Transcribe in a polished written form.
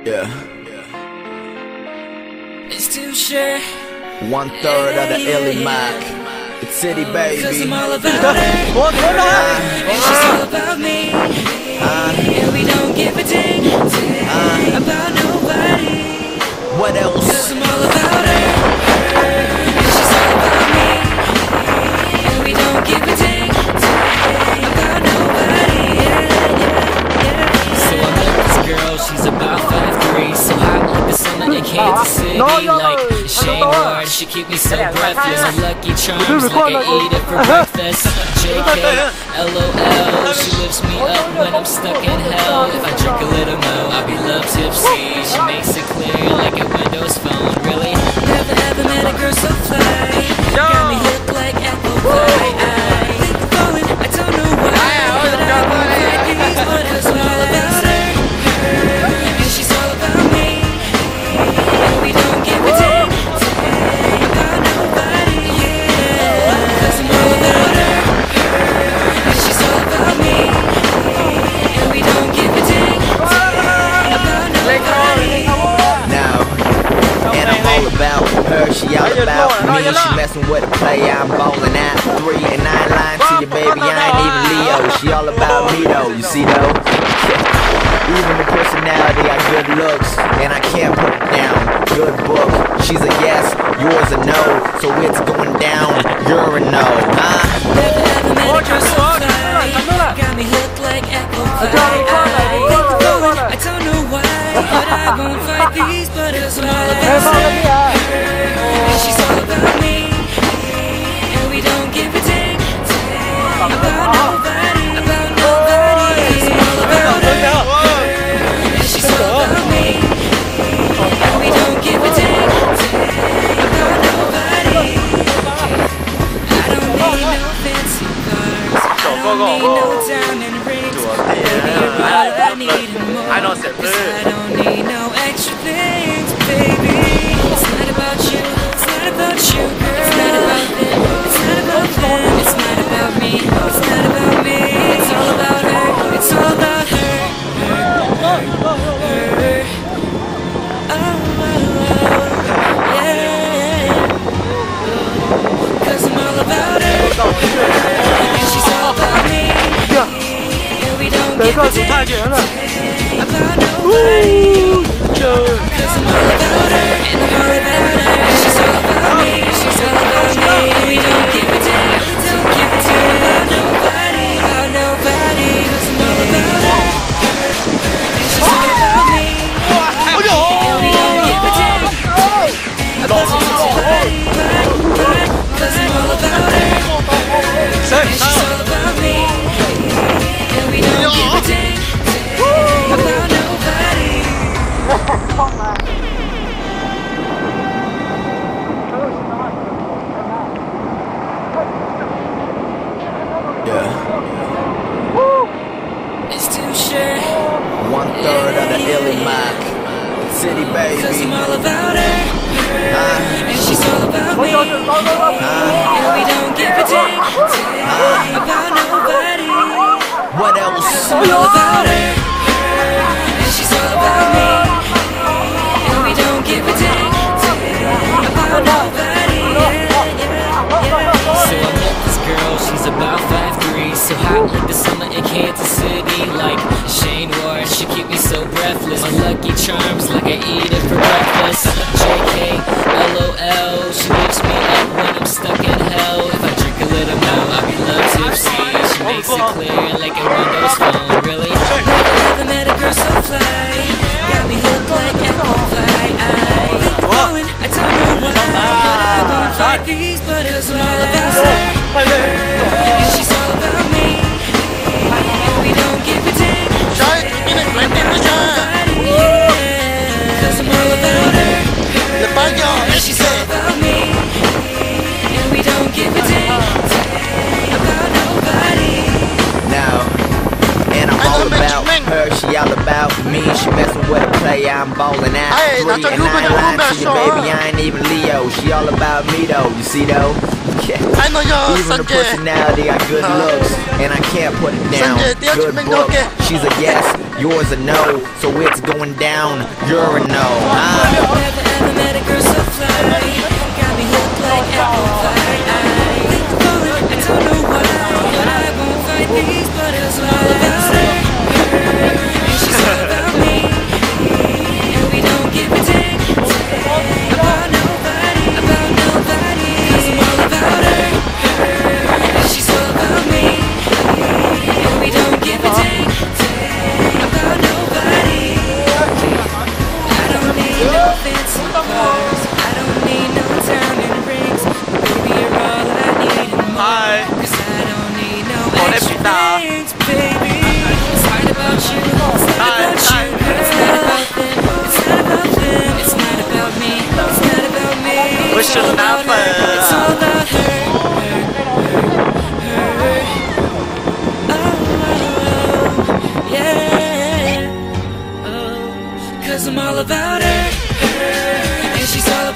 Yeah. It's too sure. 1/3 of the Illy Mac. It's City Baby. Cause I'm all about her. And she's all about me. And we don't give a dang about nobody. What else? Cause I'm all about her. And she's all about me. And we don't give a dang about nobody. So I met this girl, she's about 5'3", so hot like the summer in Kansas City. Like Shane Ward, she keep me so breathless. I'm Lucky Charms, like I eat it for breakfast. JK, LOL, she lifts me up when I'm stuck in hell. If I drink a little more, I'll be love tipsy. She makes it clear like a Windows phone. Really? Never ever met a girl so fly. Got me hooked like apple pie. I don't know why, but I won't fight these. But it's all about her. And she's all about me. And we don't give a damn about nobody. Cause I'm all about her. And she's all about me. And we don't give a damn about nobody. Now, and I'm all about her, she all about me. She messing with a player, I'm ballin' out 3 and 9 lying to you, baby, I ain't even Leo. She all about me though, you see though? Even the personality got good looks, and I can't put it down. Good book, she's a yes, yours a no. So it's going down, you're a no. Never ever met a girl so fly. Got me hooked like apple pie. I don't know why, but I won't fight these. But it's all about her. And she's all about me. And we don't give a dang about nobody. About nobody. It's all about her. And she's all about me. And we don't give a dang about nobody. I don't need no fancy cars. I don't need no diamond rings. Baby, you're all I need and more. 'Cause I don't need no extra things, baby. It's not about you. It's not about you, girl. It's not about them. It's not about them. It's not about me. It's not about me. It's all about her. It's all about her. Cause I'm all about her. And she's all about me. And we don't give a damn about nobody. Cause I'm all about her. And I'm all about her. And she's all about me. She's all about me. And we don't give a damn. We don't give a damn about nobody. About nobody. Cause I'm all about her. And she's all about me. And we don't give a damn about nobody. Cause I'm all about her. And she's all about me. And we don't give a damn about nobody. Yeah. It's too sure. 1/3 of the Illy Mac. It's City Baby. Cause I'm all about her. And she's all about me. And we don't give a dang about nobody. What else? Cause I'm all about her. And she's all about me. And we don't give a dang about nobody. So I met this girl, she's about 5'3", so hot like the summer in Kansas City. Like Shane Ward, she keep me so breathless. My Lucky Charms, like I eat it for breakfast. JK, LOL, she lifts me up when I'm stuck in hell. If I drink a little more, I'll be love tipsy. She makes it clear like a Windows phone. Really? Never ever met a girl so fly. Got me hooked like apple pie. I don't know why, but I won't fight these. But it's all about her. And she's all about me. And we don't give a damn about nobody. Cause I'm all about her. And she's all about me. And we don't give a damn about nobody. Now, and I'm all about her, she all about me. She messing with a player, I'm ballin' out 3 and 9 lying to you, baby, I ain't even Leo. She all about me though, you see though? Yeah. Even the personality got good looks, and I can't put it down. Good book, she's a yes, yours a no, so it's going down. You're a no. Never ever met a girl so fly. Got me hooked like apple pie. I don't know why, but I won't fight these butterflies. And she's all about me, and we don't give a damn about nobody, 'cause I'm all about her. And she's all about me, and we don't give a damn about nobody. I don't need no fancy cars, I don't need no diamond rings, baby you're all I need and more. 'Cause I don't need no extra things, baby. It's not about you, it's not about you, it's not about them, it's not about them, it's not about me, it's not about me, it's all about her, it's all about her, her. Oh, yeah. Oh, 'cause I'm all about her.